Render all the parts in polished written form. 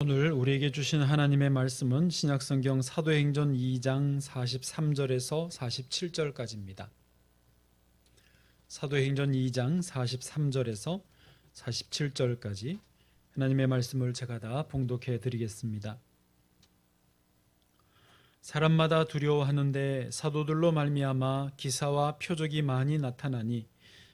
오늘 우리에게 주신 하나님의 말씀은 신약성경 사도행전 2장 43절에서 47절까지입니다. 사도행전 2장 43절에서 47절까지 하나님의 말씀을 제가 다 봉독해 드리겠습니다. 사람마다 두려워하는데 사도들로 말미암아 기사와 표적이 많이 나타나니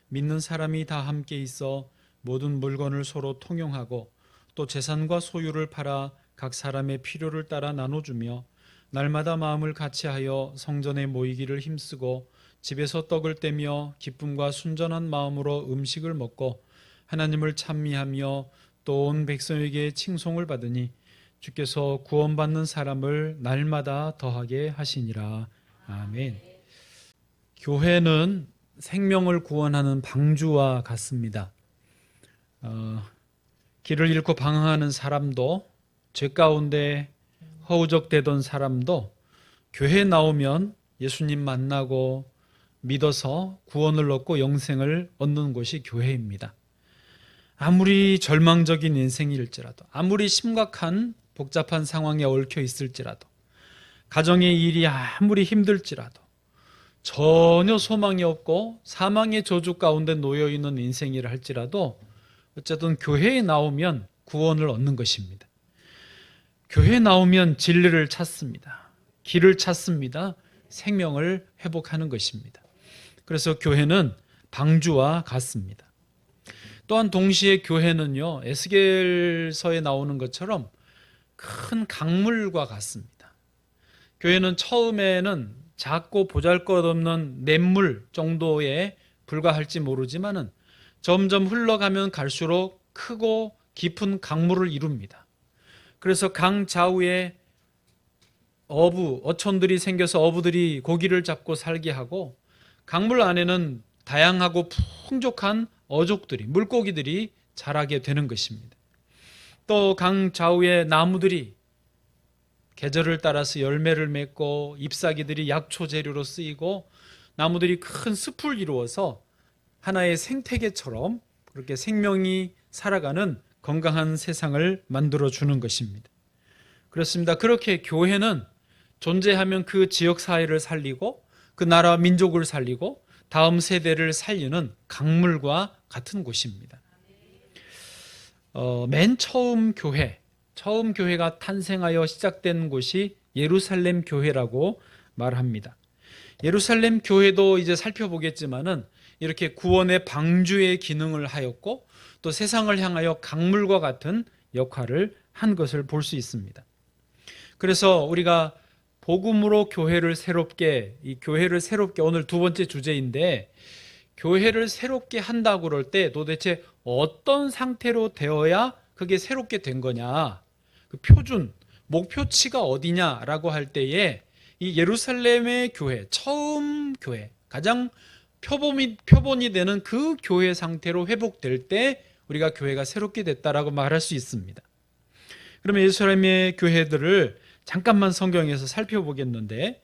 믿는 사람이 다 함께 있어 모든 물건을 서로 통용하고 또 재산과 소유를 팔아 각 사람의 필요를 따라 나눠주며 날마다 마음을 같이하여 성전에 모이기를 힘쓰고 집에서 떡을 떼며 기쁨과 순전한 마음으로 음식을 먹고 하나님을 찬미하며 또 온 백성에게 칭송을 받으니 주께서 구원받는 사람을 날마다 더하게 하시니라. 아멘. 교회는 생명을 구원하는 방주와 같습니다. 길을 잃고 방황하는 사람도, 죄 가운데 허우적대던 사람도 교회에 나오면 예수님 만나고 믿어서 구원을 얻고 영생을 얻는 곳이 교회입니다. 아무리 절망적인 인생일지라도, 아무리 심각한 복잡한 상황에 얽혀 있을지라도, 가정의 일이 아무리 힘들지라도, 전혀 소망이 없고 사망의 저주 가운데 놓여 있는 인생이라 할지라도 어쨌든 교회에 나오면 구원을 얻는 것입니다. 교회에 나오면 진리를 찾습니다. 길을 찾습니다. 생명을 회복하는 것입니다. 그래서 교회는 방주와 같습니다. 또한 동시에 교회는요, 에스겔서에 나오는 것처럼 큰 강물과 같습니다. 교회는 처음에는 작고 보잘것없는 냇물 정도에 불과할지 모르지만은 점점 흘러가면 갈수록 크고 깊은 강물을 이룹니다. 그래서 강 좌우에 어촌들이 생겨서 어부들이 고기를 잡고 살게 하고, 강물 안에는 다양하고 풍족한 어족들이, 물고기들이 자라게 되는 것입니다. 또 강 좌우에 나무들이 계절을 따라서 열매를 맺고 잎사귀들이 약초 재료로 쓰이고 나무들이 큰 숲을 이루어서 하나의 생태계처럼 그렇게 생명이 살아가는 건강한 세상을 만들어주는 것입니다. 그렇습니다. 그렇게 교회는 존재하면 그 지역 사회를 살리고 그 나라 민족을 살리고 다음 세대를 살리는 강물과 같은 곳입니다. 맨 처음 교회가 탄생하여 시작된 곳이 예루살렘 교회라고 말합니다. 예루살렘 교회도 이제 살펴보겠지만은 이렇게 구원의 방주의 기능을 하였고 또 세상을 향하여 강물과 같은 역할을 한 것을 볼 수 있습니다. 그래서 우리가 복음으로 교회를 새롭게, 이 교회를 새롭게, 오늘 두 번째 주제인데, 교회를 새롭게 한다고 그럴 때 도대체 어떤 상태로 되어야 그게 새롭게 된 거냐, 그 표준, 목표치가 어디냐라고 할 때에 이 예루살렘의 교회, 처음 교회, 가장 표본이 되는 그 교회 상태로 회복될 때 우리가 교회가 새롭게 됐다라고 말할 수 있습니다. 그러면 예루살렘의 교회들을 잠깐만 성경에서 살펴보겠는데,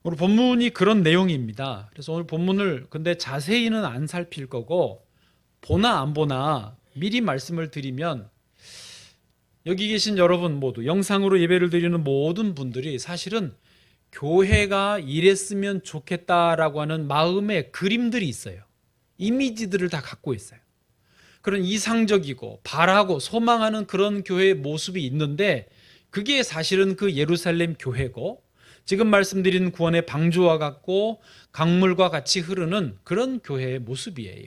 오늘 본문이 그런 내용입니다. 그래서 오늘 본문을 근데 자세히는 안 살필 거고, 보나 안 보나 미리 말씀을 드리면, 여기 계신 여러분 모두, 영상으로 예배를 드리는 모든 분들이 사실은 교회가 이랬으면 좋겠다라고 하는 마음의 그림들이 있어요. 이미지들을 다 갖고 있어요. 그런 이상적이고 바라고 소망하는 그런 교회의 모습이 있는데, 그게 사실은 그 예루살렘 교회고, 지금 말씀드린 구원의 방주와 같고 강물과 같이 흐르는 그런 교회의 모습이에요.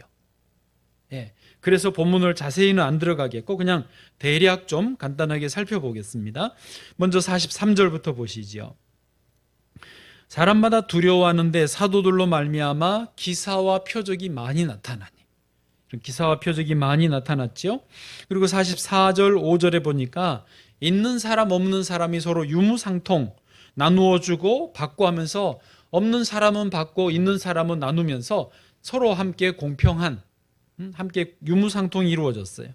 예, 그래서 본문을 자세히는 안 들어가겠고 그냥 대략 좀 간단하게 살펴보겠습니다. 먼저 43절부터 보시죠. 사람마다 두려워하는데 사도들로 말미암아 기사와 표적이 많이 나타나니. 기사와 표적이 많이 나타났죠. 그리고 44절 5절에 보니까 있는 사람 없는 사람이 서로 유무상통 나누어주고 받고 하면서, 없는 사람은 받고 있는 사람은 나누면서 서로 함께 공평한, 함께 유무상통이 이루어졌어요.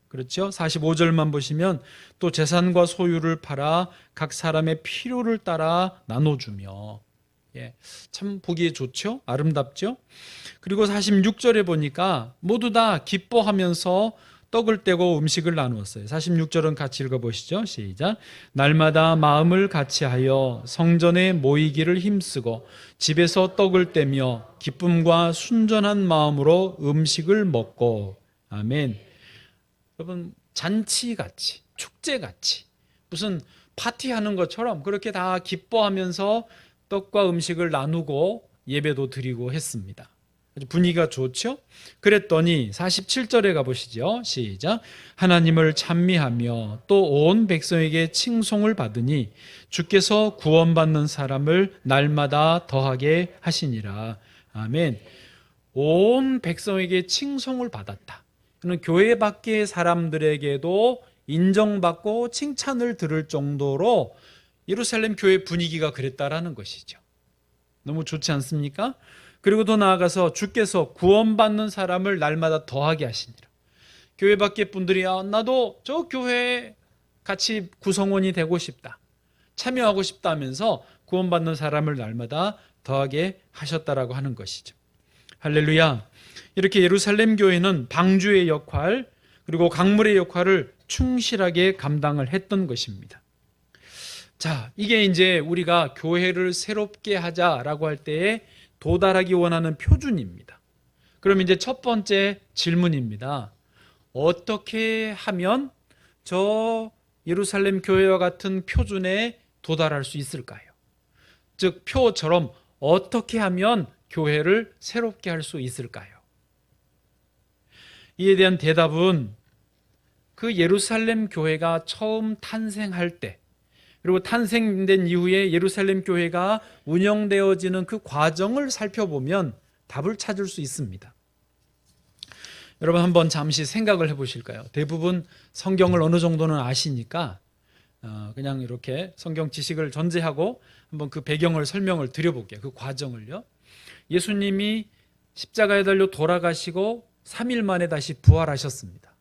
그렇죠? 45절만 보시면 또 재산과 소유를 팔아 각 사람의 필요를 따라 나눠주며, 예, 참 보기에 좋죠? 아름답죠? 그리고 46절에 보니까 모두 다 기뻐하면서 떡을 떼고 음식을 나누었어요. 46절은 같이 읽어보시죠. 시작. 날마다 마음을 같이하여 성전에 모이기를 힘쓰고 집에서 떡을 떼며 기쁨과 순전한 마음으로 음식을 먹고. 아멘. 여러분, 잔치같이, 축제같이, 무슨 파티하는 것처럼 그렇게 다 기뻐하면서 떡과 음식을 나누고 예배도 드리고 했습니다. 아주 분위기가 좋죠? 그랬더니 47절에 가보시죠. 시작. 하나님을 찬미하며 또 온 백성에게 칭송을 받으니 주께서 구원받는 사람을 날마다 더하게 하시니라. 아멘. 온 백성에게 칭송을 받았다. 그는 교회 밖의 사람들에게도 인정받고 칭찬을 들을 정도로 예루살렘 교회 분위기가 그랬다라는 것이죠. 너무 좋지 않습니까? 그리고 더 나아가서 주께서 구원받는 사람을 날마다 더하게 하시니라. 교회 밖의 분들이 나도 저 교회에 같이 구성원이 되고 싶다, 참여하고 싶다 하면서 구원받는 사람을 날마다 더하게 하셨다라고 하는 것이죠. 할렐루야. 이렇게 예루살렘 교회는 방주의 역할 그리고 강물의 역할을 충실하게 감당을 했던 것입니다. 자, 이게 이제 우리가 교회를 새롭게 하자라고 할 때에 도달하기 원하는 표준입니다. 그럼 이제 첫 번째 질문입니다. 어떻게 하면 저 예루살렘 교회와 같은 표준에 도달할 수 있을까요? 즉, 표처럼 어떻게 하면 교회를 새롭게 할 수 있을까요? 이에 대한 대답은 그 예루살렘 교회가 처음 탄생할 때, 그리고 탄생된 이후에 예루살렘 교회가 운영되어지는 그 과정을 살펴보면 답을 찾을 수 있습니다. 여러분, 한번 잠시 생각을 해보실까요? 대부분 성경을 어느 정도는 아시니까 그냥 이렇게 성경 지식을 전제하고 한번 그 배경을 설명을 드려볼게요. 그 과정을요. 예수님이 십자가에 달려 돌아가시고 3일 만에 다시 부활하셨습니다.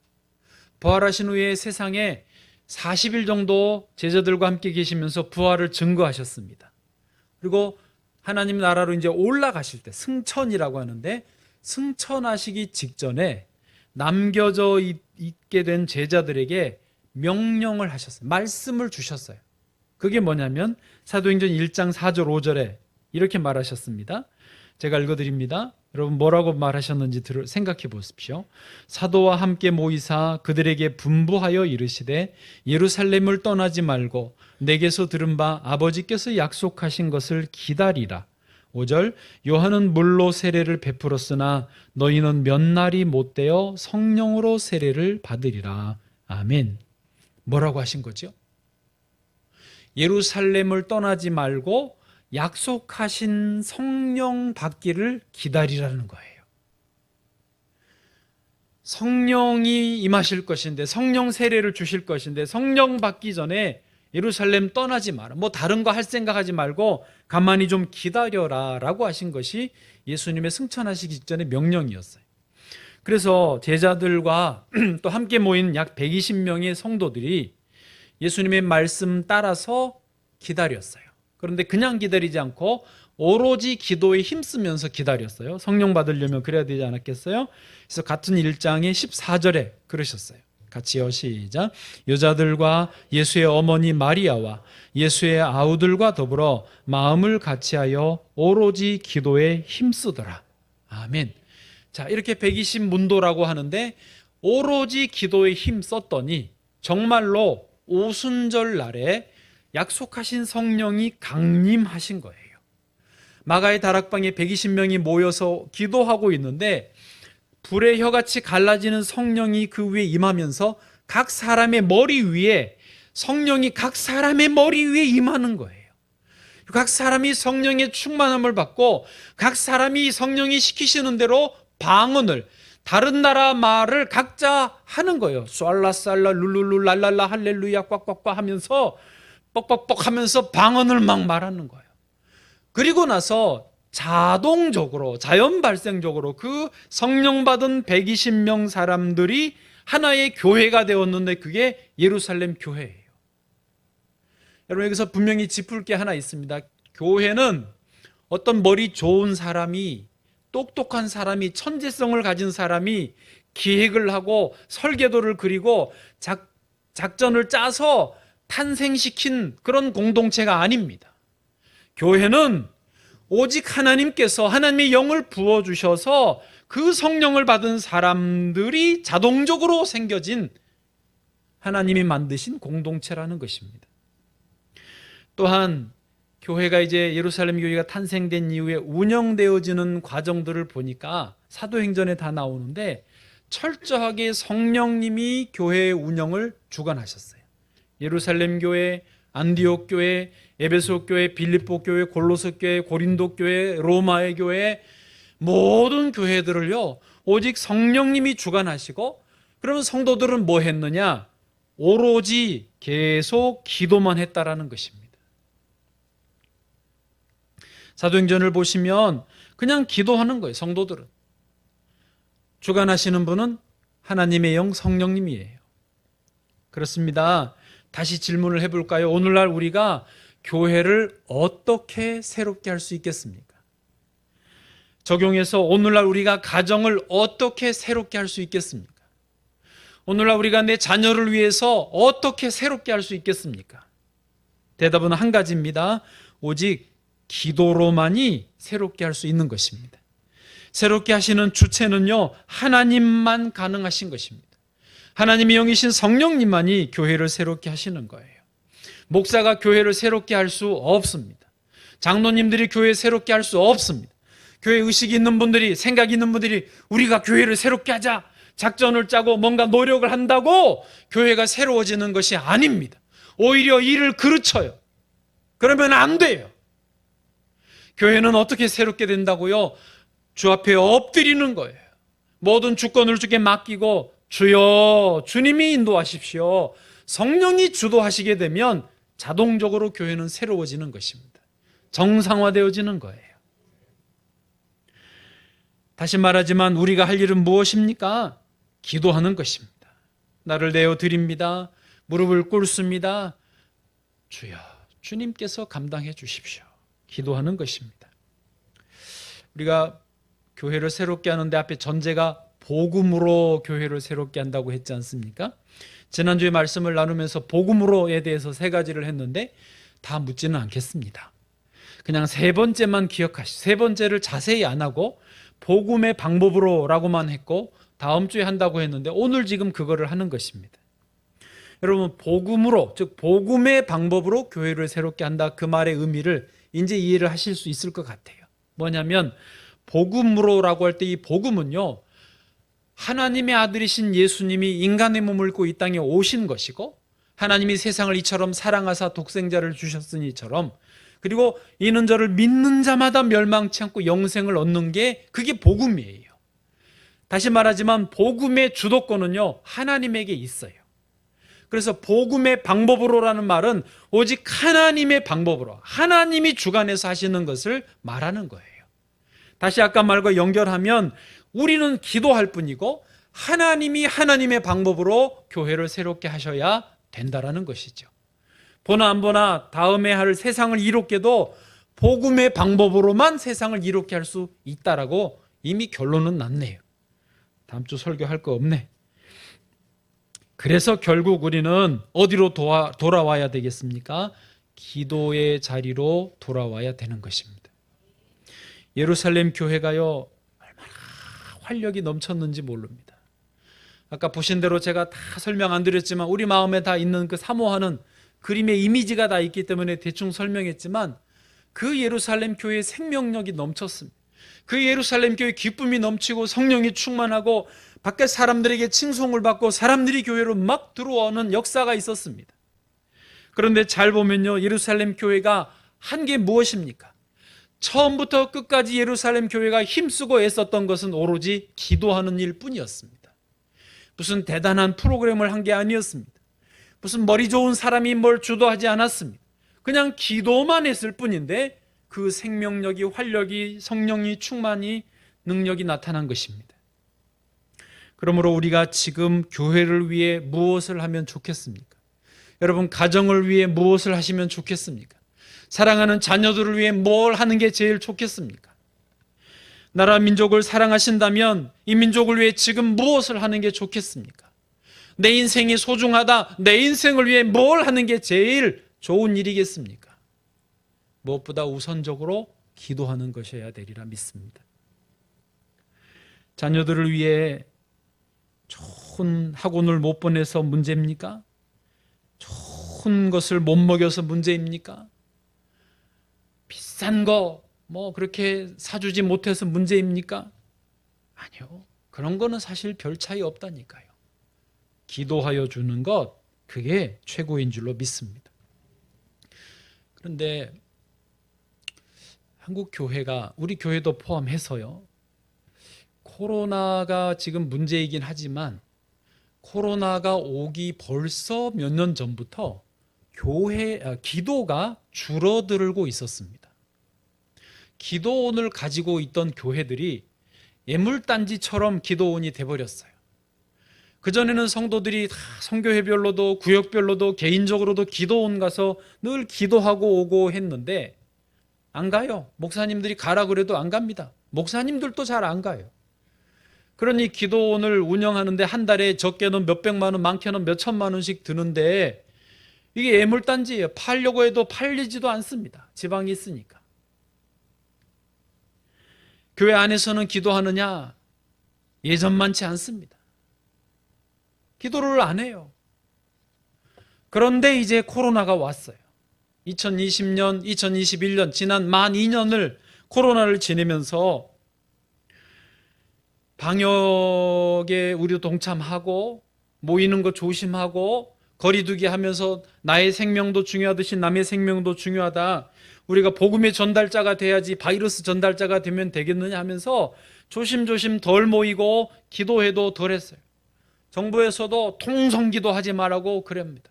부활하신 후에 세상에 40일 정도 제자들과 함께 계시면서 부활을 증거하셨습니다. 그리고 하나님 나라로 이제 올라가실 때, 승천이라고 하는데, 승천하시기 직전에 남겨져 있게 된 제자들에게 명령을 하셨어요. 말씀을 주셨어요. 그게 뭐냐면 사도행전 1장 4절 5절에 이렇게 말하셨습니다. 제가 읽어드립니다. 여러분, 뭐라고 말하셨는지 생각해 보십시오. 사도와 함께 모이사 그들에게 분부하여 이르시되 예루살렘을 떠나지 말고 내게서 들은 바 아버지께서 약속하신 것을 기다리라. 5절. 요한은 물로 세례를 베풀었으나 너희는 몇 날이 못되어 성령으로 세례를 받으리라. 아멘. 뭐라고 하신 거죠? 예루살렘을 떠나지 말고 약속하신 성령 받기를 기다리라는 거예요. 성령이 임하실 것인데, 성령 세례를 주실 것인데, 성령 받기 전에 예루살렘 떠나지 마라. 뭐 다른 거 할 생각하지 말고 가만히 좀 기다려라 라고 하신 것이 예수님의 승천하시기 직전의 명령이었어요. 그래서 제자들과 또 함께 모인 약 120명의 성도들이 예수님의 말씀 따라서 기다렸어요. 그런데 그냥 기다리지 않고 오로지 기도에 힘쓰면서 기다렸어요. 성령 받으려면 그래야 되지 않았겠어요? 그래서 같은 1장의 14절에 그러셨어요. 같이요, 시작. 여자들과 예수의 어머니 마리아와 예수의 아우들과 더불어 마음을 같이하여 오로지 기도에 힘쓰더라. 아멘. 자, 이렇게 120 문도라고 하는데 오로지 기도에 힘썼더니 정말로 오순절 날에 약속하신 성령이 강림하신 거예요. 마가의 다락방에 120명이 모여서 기도하고 있는데 불의 혀같이 갈라지는 성령이 그 위에 임하면서 각 사람의 머리 위에, 성령이 각 사람의 머리 위에 임하는 거예요. 각 사람이 성령의 충만함을 받고 각 사람이 성령이 시키시는 대로 방언을, 다른 나라 말을 각자 하는 거예요. 쏠라살라 룰룰루 랄랄라 할렐루야 꽉꽉꽉 하면서 뻑뻑뻑 하면서 방언을 막 말하는 거예요. 그리고 나서 자동적으로, 자연 발생적으로 그 성령 받은 120명 사람들이 하나의 교회가 되었는데 그게 예루살렘 교회예요. 여러분, 여기서 분명히 짚을 게 하나 있습니다. 교회는 어떤 머리 좋은 사람이, 똑똑한 사람이, 천재성을 가진 사람이 기획을 하고 설계도를 그리고 작전을 짜서 탄생시킨 그런 공동체가 아닙니다. 교회는 오직 하나님께서 하나님의 영을 부어주셔서 그 성령을 받은 사람들이 자동적으로 생겨진 하나님이 만드신 공동체라는 것입니다. 또한 교회가 이제 예루살렘 교회가 탄생된 이후에 운영되어지는 과정들을 보니까 사도행전에 다 나오는데 철저하게 성령님이 교회의 운영을 주관하셨어요. 예루살렘 교회, 안디옥 교회, 에베소 교회, 빌립보 교회, 골로새 교회, 고린도 교회, 로마의 교회, 모든 교회들을요 오직 성령님이 주관하시고, 그러면 성도들은 뭐 했느냐? 오로지 계속 기도만 했다라는 것입니다. 사도행전을 보시면 그냥 기도하는 거예요. 성도들은 주관하시는 분은 하나님의 영 성령님이에요. 그렇습니다. 다시 질문을 해볼까요? 오늘날 우리가 교회를 어떻게 새롭게 할 수 있겠습니까? 적용해서 오늘날 우리가 가정을 어떻게 새롭게 할 수 있겠습니까? 오늘날 우리가 내 자녀를 위해서 어떻게 새롭게 할 수 있겠습니까? 대답은 한 가지입니다. 오직 기도로만이 새롭게 할 수 있는 것입니다. 새롭게 하시는 주체는요, 하나님만 가능하신 것입니다. 하나님의 영이신 성령님만이 교회를 새롭게 하시는 거예요. 목사가 교회를 새롭게 할 수 없습니다. 장로님들이 교회 새롭게 할 수 없습니다. 교회 의식이 있는 분들이, 생각이 있는 분들이 우리가 교회를 새롭게 하자 작전을 짜고 뭔가 노력을 한다고 교회가 새로워지는 것이 아닙니다. 오히려 이를 그르쳐요. 그러면 안 돼요. 교회는 어떻게 새롭게 된다고요? 주 앞에 엎드리는 거예요. 모든 주권을 주께 맡기고 주여 주님이 인도하십시오. 성령이 주도하시게 되면 자동적으로 교회는 새로워지는 것입니다. 정상화되어지는 거예요. 다시 말하지만 우리가 할 일은 무엇입니까? 기도하는 것입니다. 나를 내어 드립니다. 무릎을 꿇습니다. 주여 주님께서 감당해 주십시오. 기도하는 것입니다. 우리가 교회를 새롭게 하는데 앞에 전제가 복음으로 교회를 새롭게 한다고 했지 않습니까? 지난주에 말씀을 나누면서 복음으로에 대해서 세 가지를 했는데 다 묻지는 않겠습니다. 그냥 세 번째만 기억하시고, 세 번째를 자세히 안 하고 복음의 방법으로라고만 했고 다음 주에 한다고 했는데 오늘 지금 그거를 하는 것입니다. 여러분, 복음으로, 즉 복음의 방법으로 교회를 새롭게 한다, 그 말의 의미를 이제 이해를 하실 수 있을 것 같아요. 뭐냐면 복음으로라고 할 때 이 복음은요, 하나님의 아들이신 예수님이 인간의 몸을 입고 이 땅에 오신 것이고, 하나님이 세상을 이처럼 사랑하사 독생자를 주셨으니처럼, 그리고 이는 저를 믿는 자마다 멸망치 않고 영생을 얻는 게 그게 복음이에요. 다시 말하지만 복음의 주도권은요, 하나님에게 있어요. 그래서 복음의 방법으로라는 말은 오직 하나님의 방법으로, 하나님이 주관해서 하시는 것을 말하는 거예요. 다시 아까 말과 연결하면 우리는 기도할 뿐이고 하나님이 하나님의 방법으로 교회를 새롭게 하셔야 된다라는 것이죠. 보나 안 보나 다음에 할 세상을 이롭게도 복음의 방법으로만 세상을 이롭게 할 수 있다라고 이미 결론은 났네요. 다음 주 설교할 거 없네. 그래서 결국 우리는 어디로 돌아와야 되겠습니까? 기도의 자리로 돌아와야 되는 것입니다. 예루살렘 교회가요, 얼마나 활력이 넘쳤는지 모릅니다. 아까 보신 대로 제가 다 설명 안 드렸지만 우리 마음에 다 있는 그 사모하는 그림의 이미지가 다 있기 때문에 대충 설명했지만 그 예루살렘 교회의 생명력이 넘쳤습니다. 그 예루살렘 교회 기쁨이 넘치고 성령이 충만하고 밖에 사람들에게 칭송을 받고 사람들이 교회로 막 들어오는 역사가 있었습니다. 그런데 잘 보면요, 예루살렘 교회가 한 게 무엇입니까? 처음부터 끝까지 예루살렘 교회가 힘쓰고 애썼던 것은 오로지 기도하는 일뿐이었습니다. 무슨 대단한 프로그램을 한 게 아니었습니다. 무슨 머리 좋은 사람이 뭘 주도하지 않았습니다. 그냥 기도만 했을 뿐인데 그 생명력이, 활력이, 성령이 충만히 능력이 나타난 것입니다. 그러므로 우리가 지금 교회를 위해 무엇을 하면 좋겠습니까? 여러분, 가정을 위해 무엇을 하시면 좋겠습니까? 사랑하는 자녀들을 위해 뭘 하는 게 제일 좋겠습니까? 나라 민족을 사랑하신다면 이 민족을 위해 지금 무엇을 하는 게 좋겠습니까? 내 인생이 소중하다. 내 인생을 위해 뭘 하는 게 제일 좋은 일이겠습니까? 무엇보다 우선적으로 기도하는 것이어야 되리라 믿습니다. 자녀들을 위해 좋은 학원을 못 보내서 문제입니까? 좋은 것을 못 먹여서 문제입니까? 비싼 거 그렇게 사주지 못해서 문제입니까? 아니요. 그런 거는 사실 별 차이 없다니까요. 기도하여 주는 것, 그게 최고인 줄로 믿습니다. 그런데 한국 교회가, 우리 교회도 포함해서요, 코로나가 지금 문제이긴 하지만 코로나가 오기 벌써 몇 년 전부터 기도가 줄어들고 있었습니다. 기도원을 가지고 있던 교회들이 예물단지처럼 기도원이 돼버렸어요. 그전에는 성도들이 다 성교회별로도 구역별로도 개인적으로도 기도원 가서 늘 기도하고 오고 했는데 안 가요. 목사님들이 가라 그래도 안 갑니다. 목사님들도 잘 안 가요. 그러니 기도원을 운영하는데 한 달에 적게는 몇백만 원, 많게는 몇천만 원씩 드는데 이게 예물단지예요. 팔려고 해도 팔리지도 않습니다. 지방이 있으니까. 교회 안에서는 기도하느냐? 예전만치 않습니다. 기도를 안 해요. 그런데 이제 코로나가 왔어요. 2020년, 2021년 지난 만 2년을 코로나를 지내면서 방역에 우리도 동참하고 모이는 거 조심하고 거리두기 하면서 나의 생명도 중요하듯이 남의 생명도 중요하다. 우리가 복음의 전달자가 돼야지 바이러스 전달자가 되면 되겠느냐 하면서 조심조심 덜 모이고 기도해도 덜 했어요. 정부에서도 통성기도 하지 말라고 그럽니다.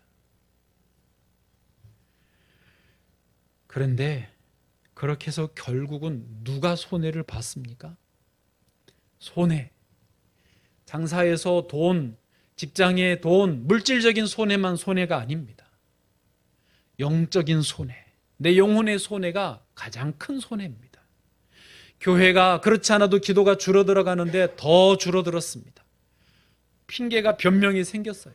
그런데 그렇게 해서 결국은 누가 손해를 봤습니까? 손해. 장사에서 돈, 직장의 돈, 물질적인 손해만 손해가 아닙니다. 영적인 손해, 내 영혼의 손해가 가장 큰 손해입니다. 교회가 그렇지 않아도 기도가 줄어들어 가는데 더 줄어들었습니다. 핑계가 변명이 생겼어요.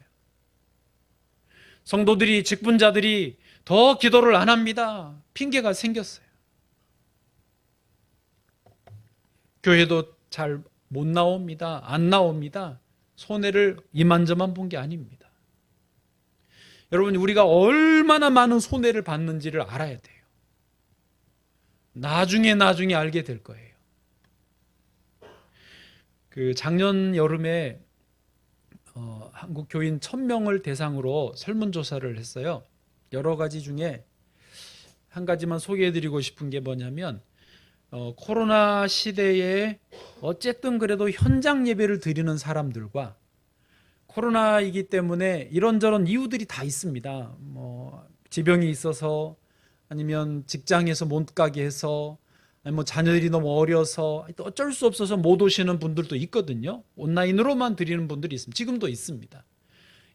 성도들이, 직분자들이 더 기도를 안 합니다. 핑계가 생겼어요. 교회도 잘 못 나옵니다. 안 나옵니다. 손해를 이만저만 본 게 아닙니다. 여러분, 우리가 얼마나 많은 손해를 받는지를 알아야 돼요. 나중에 알게 될 거예요. 작년 여름에 한국 교인 1000명을 대상으로 설문조사를 했어요. 여러 가지 중에 한 가지만 소개해드리고 싶은 게 뭐냐면 코로나 시대에 어쨌든 그래도 현장 예배를 드리는 사람들과 코로나이기 때문에 이런저런 이유들이 다 있습니다. 지병이 있어서 아니면 직장에서 못 가게 해서 아니면 자녀들이 너무 어려서 어쩔 수 없어서 못 오시는 분들도 있거든요. 온라인으로만 드리는 분들이 있습니다. 지금도 있습니다.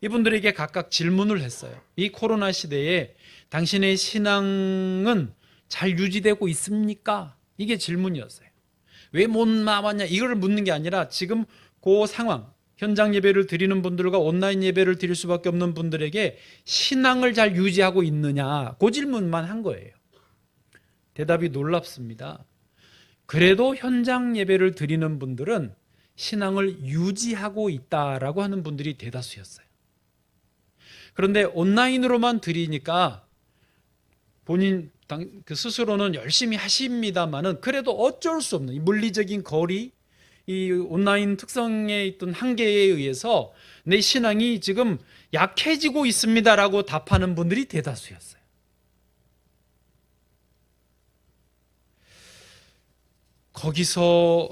이분들에게 각각 질문을 했어요. 이 코로나 시대에 당신의 신앙은 잘 유지되고 있습니까? 이게 질문이었어요. 왜 못 나왔냐? 이걸 묻는 게 아니라 지금 그 상황, 현장 예배를 드리는 분들과 온라인 예배를 드릴 수밖에 없는 분들에게 신앙을 잘 유지하고 있느냐? 그 질문만 한 거예요. 대답이 놀랍습니다. 그래도 현장 예배를 드리는 분들은 신앙을 유지하고 있다라고 하는 분들이 대다수였어요. 그런데 온라인으로만 드리니까 본인 스스로는 열심히 하십니다만은 그래도 어쩔 수 없는 이 물리적인 거리, 이 온라인 특성에 있던 한계에 의해서 내 신앙이 지금 약해지고 있습니다라고 답하는 분들이 대다수였어요. 거기서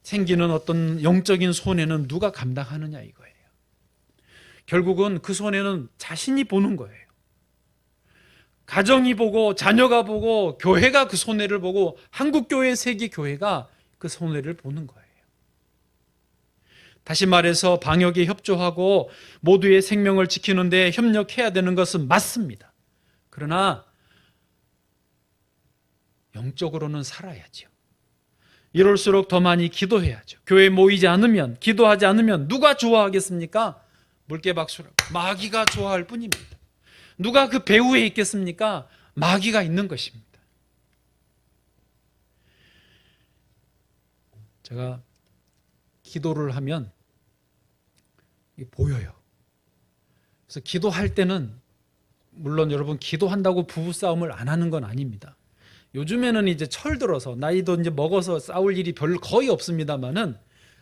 생기는 어떤 영적인 손해는 누가 감당하느냐 이거예요. 결국은 그 손해는 자신이 보는 거예요. 가정이 보고 자녀가 보고 교회가 그 손해를 보고 한국교회 세계교회가 그 손해를 보는 거예요. 다시 말해서 방역에 협조하고 모두의 생명을 지키는 데 협력해야 되는 것은 맞습니다. 그러나 영적으로는 살아야죠. 이럴수록 더 많이 기도해야죠. 교회 모이지 않으면, 기도하지 않으면 누가 좋아하겠습니까? 물개박수라고 마귀가 좋아할 뿐입니다. 누가 그 배후에 있겠습니까? 마귀가 있는 것입니다. 제가 기도를 하면 보여요. 그래서 기도할 때는 물론 여러분 기도한다고 부부싸움을 안 하는 건 아닙니다. 요즘에는 이제 철들어서 나이도 이제 먹어서 싸울 일이 별로 거의 없습니다만은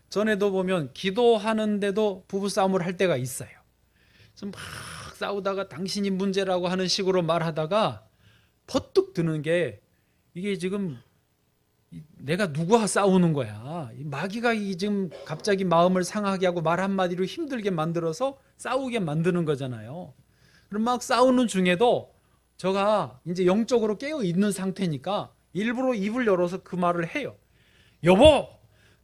전에도 보면 기도하는데도 부부싸움을 할 때가 있어요. 그래서 막 싸우다가 당신이 문제라고 하는 식으로 말하다가 퍼뜩 드는 게 이게 지금 내가 누구와 싸우는 거야. 마귀가 지금 갑자기 마음을 상하게 하고 말 한마디로 힘들게 만들어서 싸우게 만드는 거잖아요. 그럼 막 싸우는 중에도 제가 이제 영적으로 깨어 있는 상태니까 일부러 입을 열어서 그 말을 해요. 여보,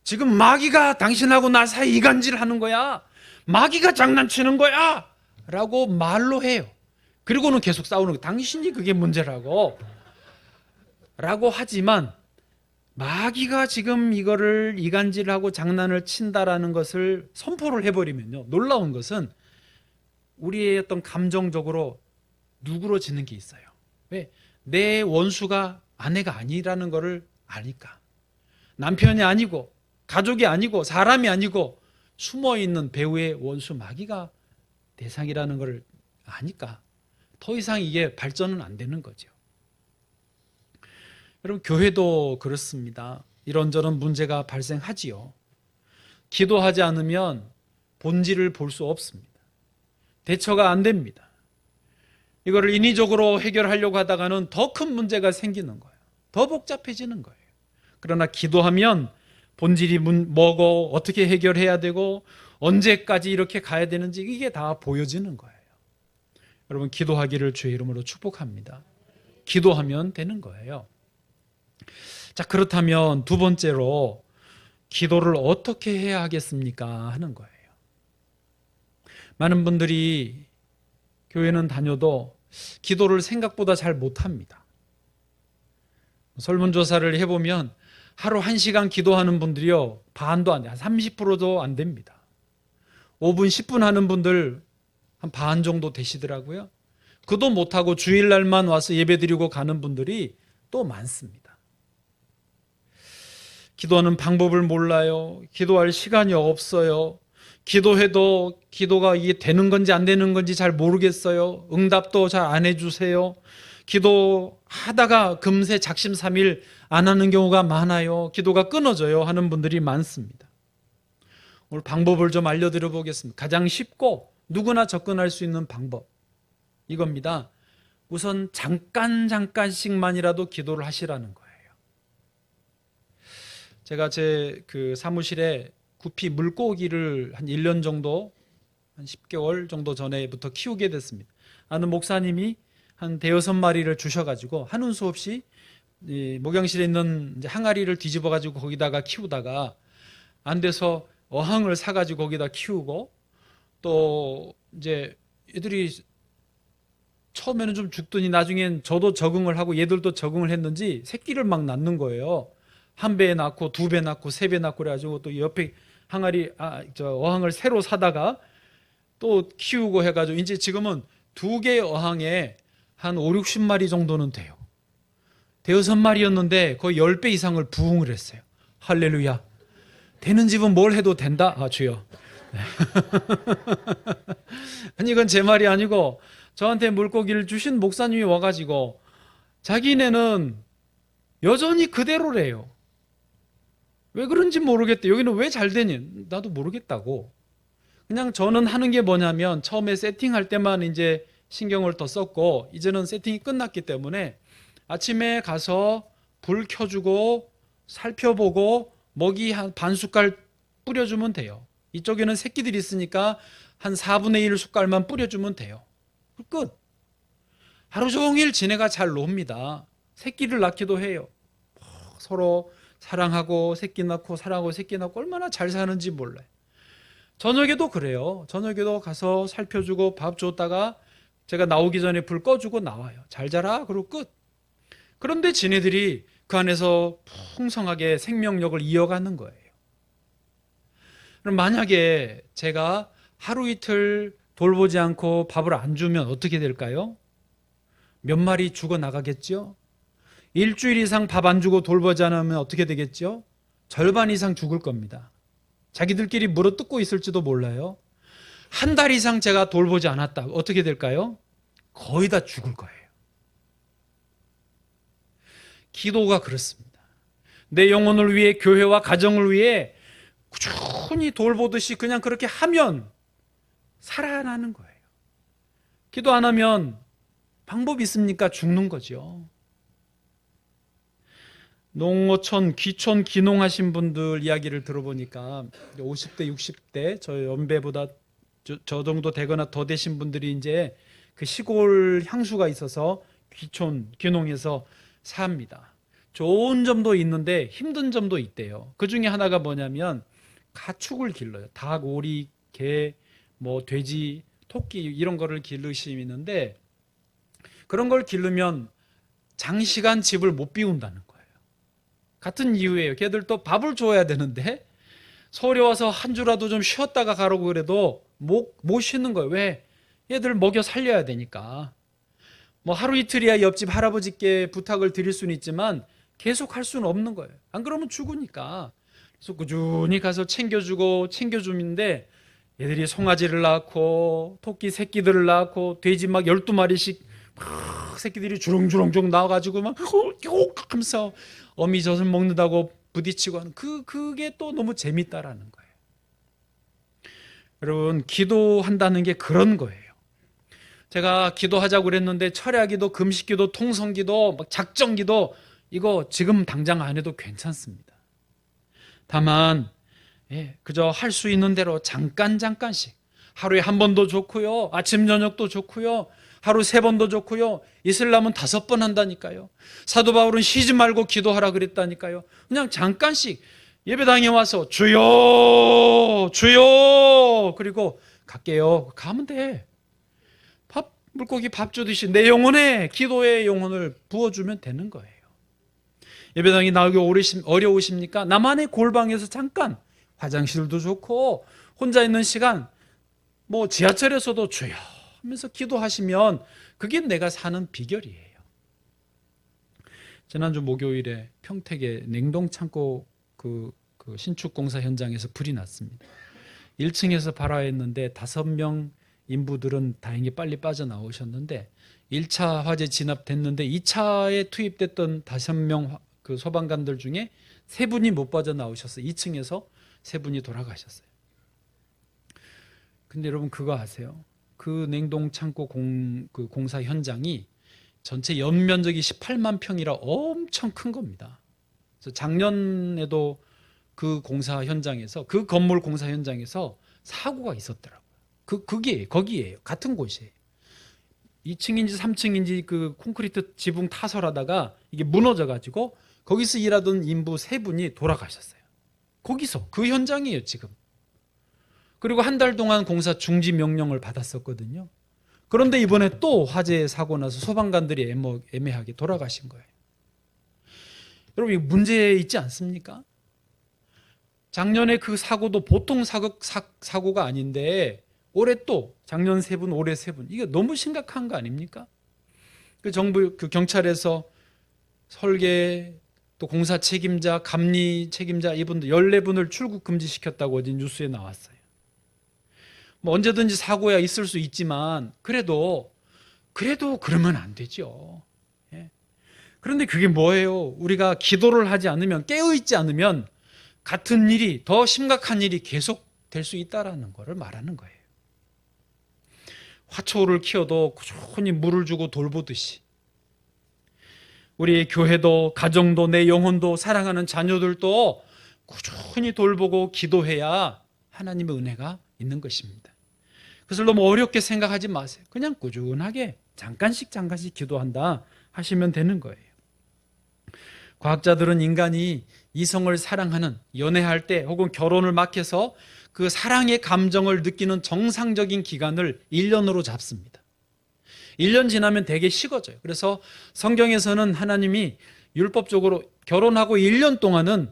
지금 마귀가 당신하고 나 사이 이간질하는 거야. 마귀가 장난치는 거야. 라고 말로 해요. 그리고는 계속 싸우는 거예요. 당신이 그게 문제라고. 라고 하지만 마귀가 지금 이거를 이간질하고 장난을 친다라는 것을 선포를 해버리면요, 놀라운 것은 우리의 어떤 감정적으로 누그러지는 게 있어요. 왜? 내 원수가 아내가 아니라는 것을 아니까. 남편이 아니고 가족이 아니고 사람이 아니고 숨어있는 배우의 원수 마귀가 대상이라는 것을 아니까 더 이상 이게 발전은 안 되는 거죠. 여러분, 교회도 그렇습니다. 이런저런 문제가 발생하지요. 기도하지 않으면 본질을 볼 수 없습니다. 대처가 안 됩니다. 이거를 인위적으로 해결하려고 하다가는 더 큰 문제가 생기는 거예요. 더 복잡해지는 거예요. 그러나 기도하면 본질이 뭐고 어떻게 해결해야 되고 언제까지 이렇게 가야 되는지 이게 다 보여지는 거예요. 여러분, 기도하기를 주의 이름으로 축복합니다. 기도하면 되는 거예요. 자, 그렇다면 두 번째로 기도를 어떻게 해야 하겠습니까? 하는 거예요. 많은 분들이 교회는 다녀도 기도를 생각보다 잘 못합니다. 설문조사를 해보면 하루 1시간 기도하는 분들이요, 반도 안 돼요. 한 30%도 안 됩니다. 5분, 10분 하는 분들 한 반 정도 되시더라고요. 그도 못하고 주일날만 와서 예배드리고 가는 분들이 또 많습니다. 기도하는 방법을 몰라요. 기도할 시간이 없어요. 기도해도 기도가 이게 되는 건지 안 되는 건지 잘 모르겠어요. 응답도 잘 안 해주세요. 기도하다가 금세 작심삼일 안 하는 경우가 많아요. 기도가 끊어져요 하는 분들이 많습니다. 오늘 방법을 좀 알려드려 보겠습니다. 가장 쉽고 누구나 접근할 수 있는 방법, 이겁니다. 우선 잠깐씩만이라도 기도를 하시라는 거예요. 제가 제 그 사무실에 구피 물고기를 한 1년 정도, 한 10개월 정도 전에부터 키우게 됐습니다. 아는 목사님이 한 5-6마리를 주셔가지고 하는 수 없이 목욕실에 있는 이제 항아리를 뒤집어가지고 거기다가 키우다가 안 돼서 어항을 사가지고 거기다 키우고, 또 이제 애들이 처음에는 좀 죽더니 나중엔 저도 적응을 하고 얘들도 적응을 했는지 새끼를 막 낳는 거예요. 1배 낳고 2배 낳고 3배 낳고 그래가지고 또 옆에 항아리 어항을 새로 사다가 또 키우고 해가지고 이제 지금은 2개 어항에 한 5-60마리 정도는 돼요. 5-6마리였는데 거의 10배 이상을 부흥을 했어요. 할렐루야. 되는 집은 뭘 해도 된다. 아, 주여. 아니, 이건 제 말이 아니고 저한테 물고기를 주신 목사님이 와가지고 자기네는 여전히 그대로래요. 왜 그런지 모르겠대. 여기는 왜 잘 되니? 나도 모르겠다고. 그냥 저는 하는 게 뭐냐면 처음에 세팅할 때만 이제 신경을 더 썼고, 이제는 세팅이 끝났기 때문에 아침에 가서 불 켜주고 살펴보고 먹이 한 반 숟갈 뿌려주면 돼요. 이쪽에는 새끼들이 있으니까 한 4분의 1 숟갈만 뿌려주면 돼요. 끝. 하루 종일 지네가 잘 놉니다. 새끼를 낳기도 해요. 서로 사랑하고 새끼 낳고 사랑하고 새끼 낳고 얼마나 잘 사는지 몰라요. 저녁에도 그래요. 저녁에도 가서 살펴주고 밥 줬다가 제가 나오기 전에 불 꺼주고 나와요. 잘 자라. 그러고 끝. 그런데 지네들이 그 안에서 풍성하게 생명력을 이어가는 거예요. 그럼 만약에 제가 하루 이틀 돌보지 않고 밥을 안 주면 어떻게 될까요? 몇 마리 죽어나가겠죠? 일주일 이상 밥 안 주고 돌보지 않으면 어떻게 되겠죠? 절반 이상 죽을 겁니다. 자기들끼리 물어뜯고 있을지도 몰라요. 한 달 이상 제가 돌보지 않았다. 어떻게 될까요? 거의 다 죽을 거예요. 기도가 그렇습니다. 내 영혼을 위해, 교회와 가정을 위해 꾸준히 돌보듯이 그냥 그렇게 하면 살아나는 거예요. 기도 안 하면 방법이 있습니까? 죽는 거죠. 농어촌, 귀촌, 귀농하신 분들 이야기를 들어보니까 50대, 60대, 저 연배보다 저 정도 되거나 더 되신 분들이 이제 그 시골 향수가 있어서 귀촌, 귀농해서 삽니다. 좋은 점도 있는데 힘든 점도 있대요. 그 중에 하나가 뭐냐면 가축을 길러요. 닭, 오리, 개, 뭐 돼지, 토끼 이런 거를 기르시는데 그런 걸 기르면 장시간 집을 못 비운다는 거예요. 같은 이유예요. 걔들도 밥을 줘야 되는데 서울에 와서 한 주라도 좀 쉬었다가 가라고 그래도 못 쉬는 거예요. 왜? 얘들 먹여 살려야 되니까. 뭐 하루 이틀이야 옆집 할아버지께 부탁을 드릴 수는 있지만 계속 할 수는 없는 거예요. 안 그러면 죽으니까. 그래서 꾸준히 가서 챙겨주는데 얘들이 송아지를 낳고 토끼 새끼들을 낳고 돼지 막 12마리씩 막 새끼들이 주렁주렁 나와가지고 막 하면서 어미젖을 먹는다고 부딪히고 하는 그게 또 너무 재밌다라는 거예요. 여러분, 기도한다는 게 그런 거예요. 제가 기도하자고 그랬는데 철야기도, 금식기도, 통성기도, 막 작정기도 이거 지금 당장 안 해도 괜찮습니다. 다만 그저 할 수 있는 대로 잠깐씩 하루에 한 번도 좋고요, 아침 저녁도 좋고요, 하루 3번도 좋고요, 이슬람은 5번 한다니까요. 사도 바울은 쉬지 말고 기도하라 그랬다니까요. 그냥 잠깐씩 예배당에 와서 주여 주여 그리고 갈게요 가면 돼. 물고기 밥 주듯이 내 영혼에, 기도의 영혼을 부어주면 되는 거예요. 예배당이 나오기 어려우십니까? 나만의 골방에서 잠깐, 화장실도 좋고 혼자 있는 시간, 뭐 지하철에서도 주여 하면서 기도하시면 그게 내가 사는 비결이에요. 지난주 목요일에 평택의 냉동창고 그 신축공사 현장에서 불이 났습니다. 1층에서 발화했는데 5명 인부들은 다행히 빨리 빠져나오셨는데 1차 화재 진압됐는데 2차에 투입됐던 5명 그 소방관들 중에 3분이 못 빠져나오셨어요. 2층에서 3분이 돌아가셨어요. 근데 여러분 그거 아세요? 그 냉동창고 공사 현장이 전체 연면적이 18만 평이라 엄청 큰 겁니다. 그래서 작년에도 그 공사 현장에서, 그 건물 공사 현장에서 사고가 있었더라고요. 거기에요. 같은 곳이에요. 2층인지 3층인지 그 콘크리트 지붕 타설하다가 이게 무너져가지고 거기서 일하던 인부 3분이 돌아가셨어요. 거기서, 그 현장이에요, 지금. 그리고 한 달 동안 공사 중지 명령을 받았었거든요. 그런데 이번에 또 화재 사고 나서 소방관들이 애매하게 돌아가신 거예요. 여러분, 이거 문제 있지 않습니까? 작년에 그 사고도 보통 사고가 아닌데 올해 또 작년 3분, 올해 3분, 이게 너무 심각한 거 아닙니까? 그 정부, 그 경찰에서 설계, 또 공사 책임자, 감리 책임자 이분들 14분을 출국 금지시켰다고 어디 뉴스에 나왔어요. 뭐 언제든지 사고야 있을 수 있지만 그래도 그러면 안 되죠. 예. 그런데 그게 뭐예요? 우리가 기도를 하지 않으면, 깨어있지 않으면 같은 일이, 더 심각한 일이 계속 될 수 있다라는 것을 말하는 거예요. 화초를 키워도 꾸준히 물을 주고 돌보듯이 우리 교회도, 가정도, 내 영혼도, 사랑하는 자녀들도 꾸준히 돌보고 기도해야 하나님의 은혜가 있는 것입니다. 그것을 너무 어렵게 생각하지 마세요. 그냥 꾸준하게 잠깐씩 기도한다 하시면 되는 거예요. 과학자들은 인간이 이성을 사랑하는, 연애할 때 혹은 결혼을 막 해서 그 사랑의 감정을 느끼는 정상적인 기간을 1년으로 잡습니다. 1년 지나면 되게 식어져요. 그래서 성경에서는 하나님이 율법적으로 결혼하고 1년 동안은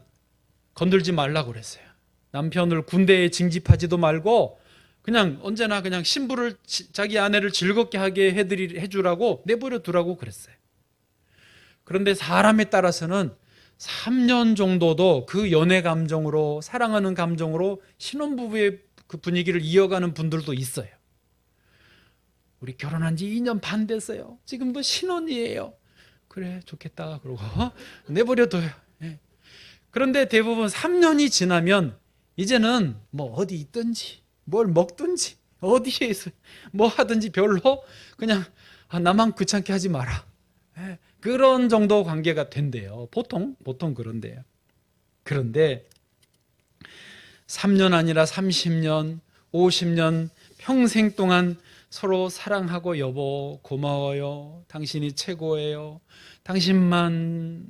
건들지 말라고 그랬어요. 남편을 군대에 징집하지도 말고 그냥 언제나 그냥 신부를 자기 아내를 즐겁게 하게 해주라고 내버려 두라고 그랬어요. 그런데 사람에 따라서는 3년 정도도 그 연애 감정으로, 사랑하는 감정으로 신혼부부의 그 분위기를 이어가는 분들도 있어요. 우리 결혼한 지 2년 반 됐어요. 지금도 신혼이에요. 그래, 좋겠다. 그러고 내버려둬요. 예. 그런데 대부분 3년이 지나면 이제는 뭐 어디 있든지 뭘 먹든지 어디에 있어 뭐 하든지 별로 그냥 나만 귀찮게 하지 마라. 예. 그런 정도 관계가 된대요. 보통 그런데요. 그런데 3년 아니라 30년, 50년 평생 동안 서로 사랑하고 여보 고마워요. 당신이 최고예요. 당신만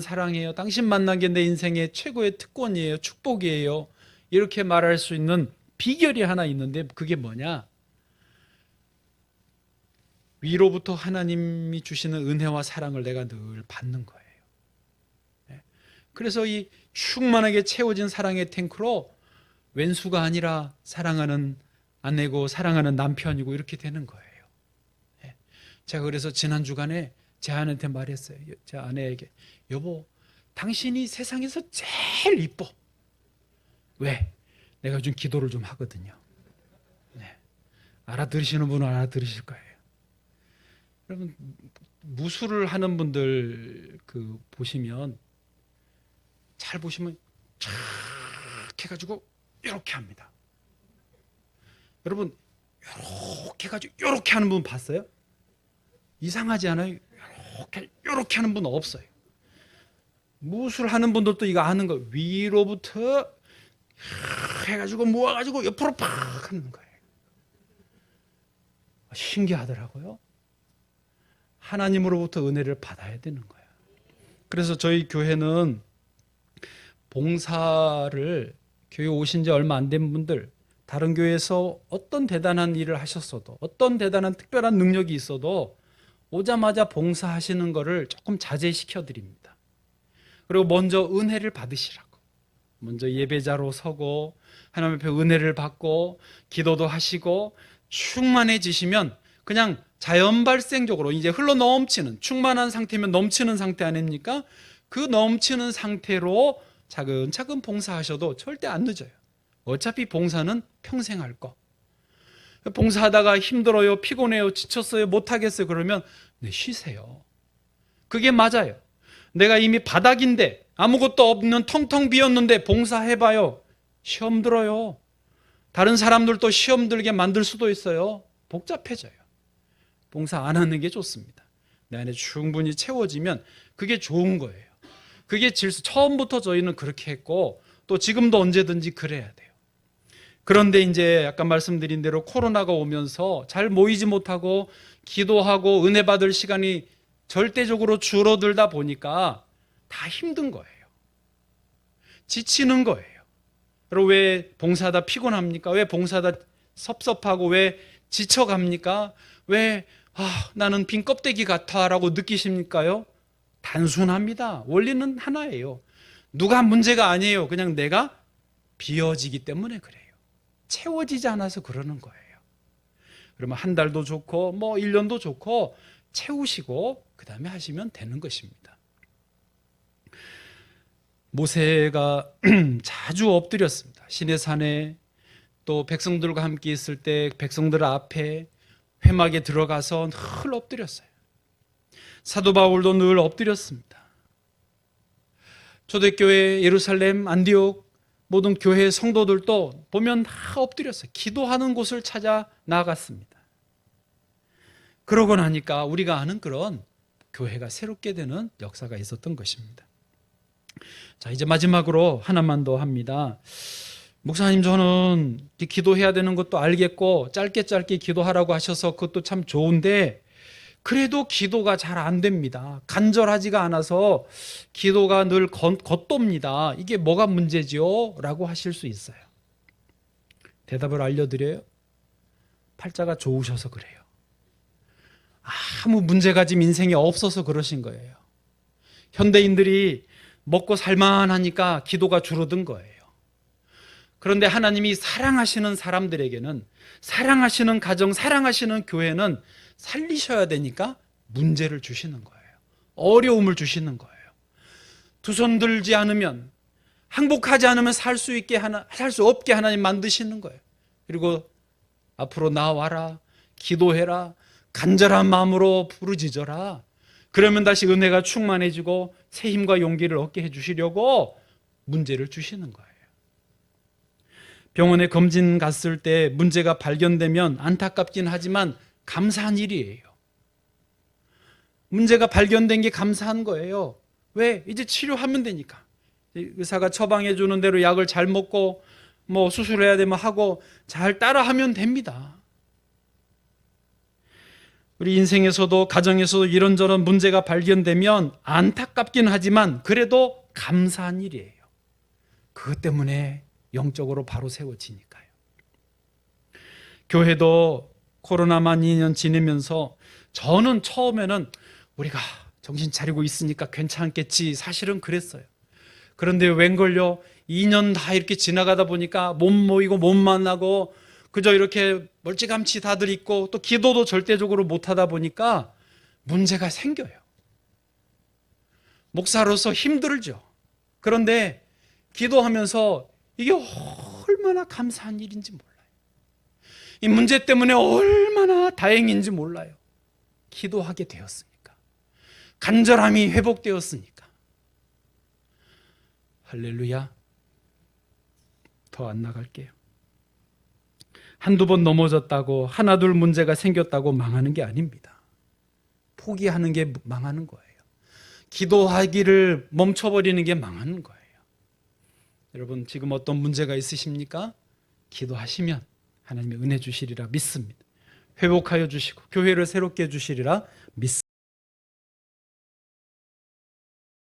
사랑해요. 당신 만난 게 내 인생의 최고의 특권이에요. 축복이에요. 이렇게 말할 수 있는 비결이 하나 있는데 그게 뭐냐? 위로부터 하나님이 주시는 은혜와 사랑을 내가 늘 받는 거예요. 그래서 이 충만하게 채워진 사랑의 탱크로 왼수가 아니라 사랑하는 아내고 사랑하는 남편이고 이렇게 되는 거예요. 제가 그래서 지난 주간에 제 아내한테 말했어요. 제 아내에게 여보, 당신이 세상에서 제일 이뻐. 왜? 내가 요즘 기도를 좀 하거든요. 네. 알아들으시는 분은 알아들으실 거예요. 여러분 무술을 하는 분들 그 보시면 잘 보시면 쫙 해가지고 이렇게 합니다. 여러분 이렇게 해가지고 이렇게 하는 분 봤어요? 이상하지 않아요? 이렇게 하는 분 없어요. 무술 하는 분들도 이거 아는 거 위로부터 해가지고 모아가지고 옆으로 팍 하는 거예요. 신기하더라고요. 하나님으로부터 은혜를 받아야 되는 거예요. 그래서 저희 교회는 봉사를 교회 오신 지 얼마 안 된 분들, 다른 교회에서 어떤 대단한 일을 하셨어도, 어떤 대단한 특별한 능력이 있어도 오자마자 봉사하시는 거를 조금 자제시켜 드립니다. 그리고 먼저 은혜를 받으시라고. 먼저 예배자로 서고 하나님 앞에 은혜를 받고 기도도 하시고 충만해지시면 그냥 자연 발생적으로 이제 흘러 넘치는, 충만한 상태면 넘치는 상태 아닙니까? 그 넘치는 상태로 차근차근 봉사하셔도 절대 안 늦어요. 어차피 봉사는 평생 할 거. 봉사하다가 힘들어요, 피곤해요, 지쳤어요, 못하겠어요 그러면 네, 쉬세요. 그게 맞아요. 내가 이미 바닥인데 아무것도 없는 텅텅 비었는데 봉사해봐요. 시험 들어요. 다른 사람들도 시험 들게 만들 수도 있어요. 복잡해져요. 봉사 안 하는 게 좋습니다. 내 안에 충분히 채워지면 그게 좋은 거예요. 그게 처음부터 저희는 그렇게 했고 또 지금도 언제든지 그래야 돼요. 그런데 이제 아까 말씀드린 대로 코로나가 오면서 잘 모이지 못하고 기도하고 은혜 받을 시간이 절대적으로 줄어들다 보니까 다 힘든 거예요. 지치는 거예요. 그리고 왜 봉사하다 피곤합니까? 왜 봉사하다 섭섭하고 왜 지쳐갑니까? 왜 나는 빈 껍데기 같아 라고 느끼십니까요? 단순합니다. 원리는 하나예요. 누가 문제가 아니에요. 그냥 내가 비어지기 때문에 그래요. 채워지지 않아서 그러는 거예요. 그러면 한 달도 좋고 뭐 1년도 좋고 채우시고 그 다음에 하시면 되는 것입니다. 모세가 자주 엎드렸습니다. 시내산에 또 백성들과 함께 있을 때 백성들 앞에 회막에 들어가서 늘 엎드렸어요. 사도 바울도 늘 엎드렸습니다. 초대교회 예루살렘, 안디옥 모든 교회 성도들도 보면 다 엎드렸어요. 기도하는 곳을 찾아 나아갔습니다. 그러고 나니까 우리가 아는 그런 교회가 새롭게 되는 역사가 있었던 것입니다. 자, 이제 마지막으로 하나만 더 합니다. 목사님, 저는 기도해야 되는 것도 알겠고 짧게 기도하라고 하셔서 그것도 참 좋은데 그래도 기도가 잘 안 됩니다. 간절하지가 않아서 기도가 늘 겉돕니다. 이게 뭐가 문제지요? 라고 하실 수 있어요. 대답을 알려드려요. 팔자가 좋으셔서 그래요. 아무 문제가짐 인생에 없어서 그러신 거예요. 현대인들이 먹고 살만하니까 기도가 줄어든 거예요. 그런데 하나님이 사랑하시는 사람들에게는, 사랑하시는 가정, 사랑하시는 교회는 살리셔야 되니까 문제를 주시는 거예요. 어려움을 주시는 거예요. 두 손 들지 않으면, 항복하지 않으면 살 수 없게 하나님 만드시는 거예요. 그리고 앞으로 나와라, 기도해라, 간절한 마음으로 부르짖어라. 그러면 다시 은혜가 충만해지고 새 힘과 용기를 얻게 해주시려고 문제를 주시는 거예요. 병원에 검진 갔을 때 문제가 발견되면 안타깝긴 하지만 감사한 일이에요. 문제가 발견된 게 감사한 거예요. 왜? 이제 치료하면 되니까. 의사가 처방해 주는 대로 약을 잘 먹고 수술해야 되면 하고 잘 따라하면 됩니다. 우리 인생에서도 가정에서도 이런저런 문제가 발견되면 안타깝긴 하지만 그래도 감사한 일이에요. 그것 때문에 영적으로 바로 세워지니까요. 교회도 코로나만 2년 지내면서 저는 처음에는 우리가 정신 차리고 있으니까 괜찮겠지, 사실은 그랬어요. 그런데 웬걸요, 2년 다 이렇게 지나가다 보니까 못 모이고 못 만나고 그저 이렇게 멀찌감치 다들 있고 또 기도도 절대적으로 못하다 보니까 문제가 생겨요. 목사로서 힘들죠. 그런데 기도하면서 이게 얼마나 감사한 일인지 몰라요. 이 문제 때문에 얼마나 다행인지 몰라요. 기도하게 되었으니까, 간절함이 회복되었으니까. 할렐루야. 더 안 나갈게요. 한두 번 넘어졌다고 하나둘 문제가 생겼다고 망하는 게 아닙니다. 포기하는 게 망하는 거예요. 기도하기를 멈춰버리는 게 망하는 거예요. 여러분, 지금 어떤 문제가 있으십니까? 기도하시면 하나님의 은혜 주시리라 믿습니다. 회복하여 주시고 교회를 새롭게 해주시리라 믿습니다.